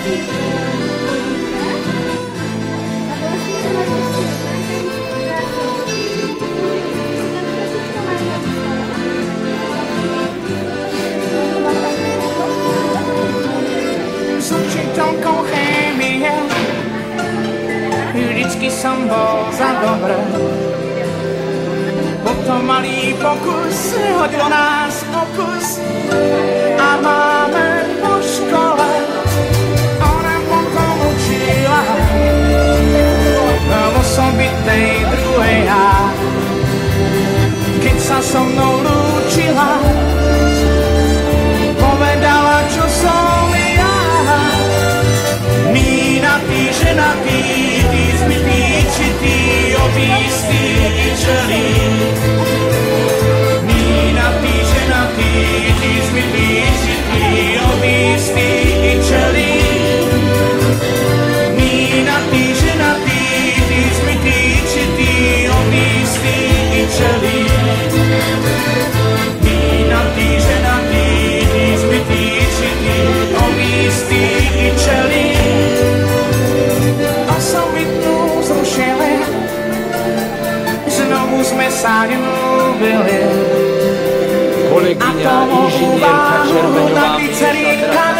S učiteľkou chémie vždycky som bol za dobré. Potom malý pokus hodilo nás o kus a máme po škole. Ona potom učila v osobitnej druhej ja. Keď sa so mnou lúčila, povedala, čo som ja. Mínatý, ženatý, ty zbytý, či ty obístý i čelý. Mínatý, ženatý, ty zbytý, či ty obístý i čelý. Mínatý, ženatý, ty zbytý, či ty obístý i čelý. Mínatý, ženatý, ty zbytý, či ty obístý i čelý. Osobitnú zrušili, znovu sme sa ľúbili. Kolegyňa inžinierka Červeňová